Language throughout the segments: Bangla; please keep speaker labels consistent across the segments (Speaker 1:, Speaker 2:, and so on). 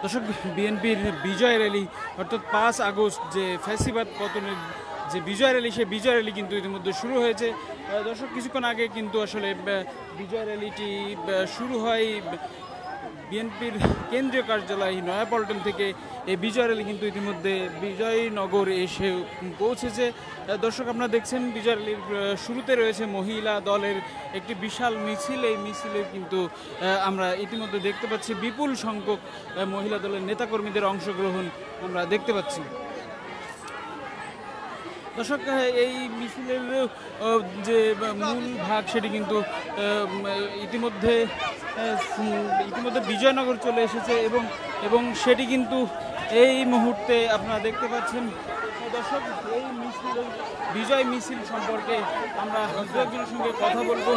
Speaker 1: দর্শক, বিএনপির বিজয় র্যালি অর্থাৎ 5 আগস্ট যে ফ্যাসিবাদ পতনের যে বিজয় র্যালি, সেই বিজয় র্যালি কিন্তু ইতিমধ্যে শুরু হয়েছে। দর্শক, কিছুক্ষণ আগে কিন্তু আসলে বিজয় র্যালিটি শুরু হয় বিএনপির কেন্দ্রীয় কার্যালয় নয়াপল্টন থেকে। এই বিজয় র্যালি কিন্তু ইতিমধ্যে বিজয়নগর এসে পৌঁছেছে। দর্শক, আপনারা দেখছেন বিজয় র্যালির শুরুতে রয়েছে মহিলা দলের একটি বিশাল মিছিল। এই মিছিলে কিন্তু আমরা ইতিমধ্যে দেখতে পাচ্ছি বিপুল সংখ্যক মহিলা দলের নেতাকর্মীদের অংশগ্রহণ আমরা দেখতে পাচ্ছি। দর্শক, এই মিছিলের যে মূল ভাগ সেটি কিন্তু ইতিমধ্যে বিজয়নগর চলে এসেছে এবং সেটি কিন্তু এই মুহূর্তে আপনারা দেখতে পাচ্ছেন। দর্শক, এই মিছিল, বিজয় মিছিল সম্পর্কে আমরা দু একজনের সঙ্গে কথা বলবো।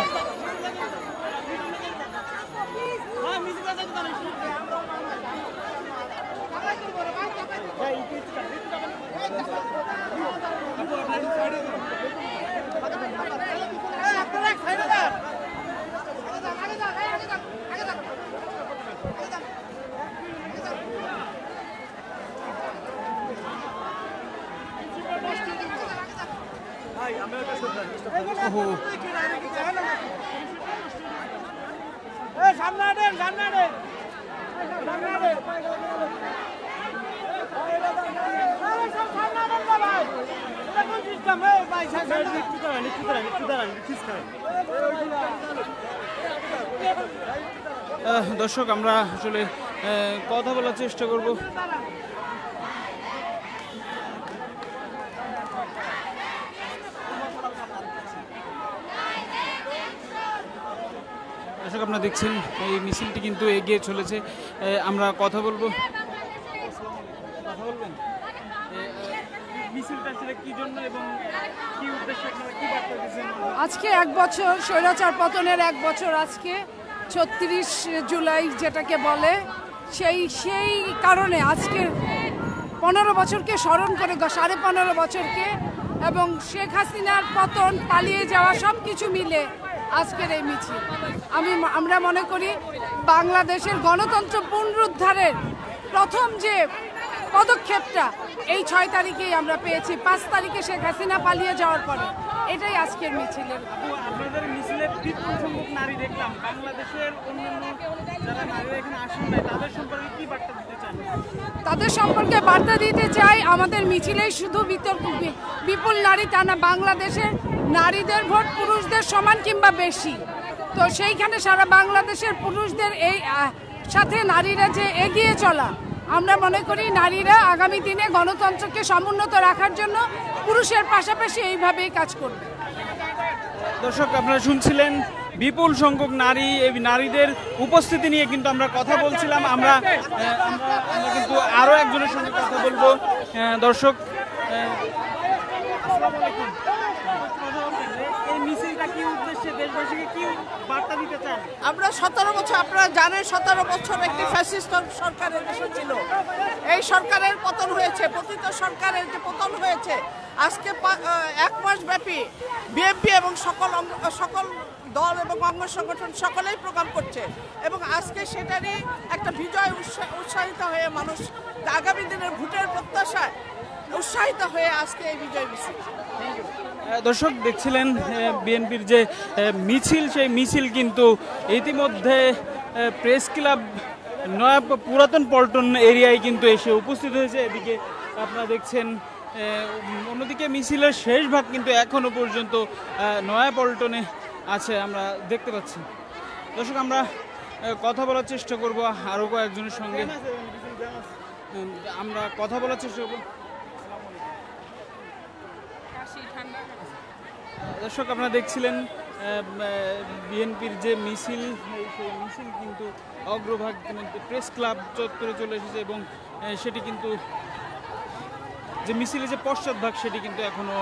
Speaker 1: দর্শক, আমরা আসলে কথা বলার চেষ্টা করব। দর্শক, আপনারা দেখছেন এই মিছিলটি কিন্তু এগিয়ে চলেছে। আমরা কথা বলবো। কথা বলবেন মিছিলটা আসলে কি জন্য এবং কি উদ্দেশ্যে, আপনারা কি বার্তা দিয়েছেন?
Speaker 2: আজকে 1 বছর স্বৈরাচার পতনের 1 বছর, আজকে 36 জুলাই যেটাকে বলে, সেই কারণে আজকে 15 বছরকে স্মরণ করে, 15.5 বছরকে, এবং শেখ হাসিনার পতন, পালিয়ে যাওয়া সব কিছু মিলে আজকের এই মিছিল। আমরা মনে করি বাংলাদেশের গণতন্ত্র পুনরুদ্ধারের প্রথম যে পদক্ষেপটা এই 6 তারিখেই আমরা পেয়েছি, 5 তারিখে শেখ হাসিনা পালিয়ে যাওয়ার পরে। এটাই আজকের মিছিলের।
Speaker 1: আপনাদের মিছিলে বিপুল সংখ্যক নারী দেখলাম। বাংলাদেশের অন্যান্য যারা নারীরা এখানে আসেন নাই, তাদের সম্পর্কে কি বার্তা দিতে চান?
Speaker 2: তাদের সম্পর্কে বার্তা দিতে চাই, আমাদের মিছিলে শুধু বিপুল নারী তা না, বাংলাদেশের নারীদের ভোট পুরুষদের সমান কিংবা বেশি। তো সেইখানে সারা বাংলাদেশের পুরুষদের এই সাথে নারীরা যে এগিয়ে চলা, আমরা মনে করি নারীরা আগামী দিনে গণতন্ত্রকে সমুন্নত রাখার জন্য পুরুষের পাশাপাশি এইভাবেই কাজ করবে।
Speaker 1: দর্শক, আপনারা শুনছিলেন বিপুল সংখ্যক নারী, এই নারীদের উপস্থিতি নিয়ে কিন্তু আমরা কথা বলছিলাম। আমরা কিন্তু আরো একজনের সঙ্গে কথা বলবো। দর্শক, এই মিছিলটা কি উদ্দেশ্যে, দেশবাসীকে কি বার্তা দিতে চান?
Speaker 3: আমরা 17 বছর, আপনারা জানেন 17 বছর একটি ফ্যাসিস্ট সরকারের দেশে ছিল। এই সরকারের পতন হয়েছে, পতিত সরকারের যে পতন হয়েছে, আজকে 1 মাস ব্যাপী বিএনপি এবং সকল দল এবং অঙ্গ সংগঠন সকলেই প্রোগ্রাম করছে, এবং আজকে সেটারই একটা বিজয় উৎসাহিত হয়ে মানুষ আগামী দিনের ভোটের প্রত্যাশায় উৎসাহিত হয়ে আজকে এই বিজয় মিছিল।
Speaker 1: দর্শক, দেখছিলেন বিএনপির যে মিছিল, সেই মিছিল কিন্তু ইতিমধ্যে প্রেস ক্লাব পুরাতন পল্টন এরিয়ায় কিন্তু এসে উপস্থিত হয়েছে। এদিকে আপনারা দেখছেন, অন্যদিকে মিছিলের শেষ ভাগ কিন্তু এখনো পর্যন্ত নয়াপল্টনে আছে, আমরা দেখতে পাচ্ছি। দর্শক, আমরা কথা বলার চেষ্টা করব আরও কয়েকজনের সঙ্গে। আমরা কথা বলার চেষ্টা করব। দর্শক, আপনারা দেখছিলেন বিএনপির যে মিছিল, সেই মিছিল কিন্তু অগ্রভাগ প্রেস ক্লাব চত্বরে চলে এসেছে, এবং সেটি কিন্তু যে মিছিলের যে পশ্চাৎভাগ সেটি কিন্তু এখনো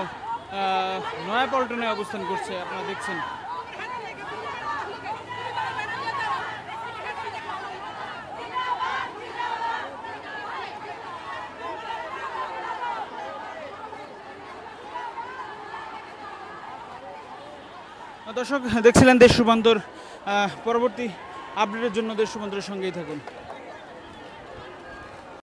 Speaker 1: নয়াপল্টনে অবস্থান করছে, আপনারা দেখছেন। দর্শক, দেখছিলেন দেশ রূপান্তর। পরবর্তী আপডেটের জন্য দেশ রূপান্তরের সঙ্গেই থাকুন।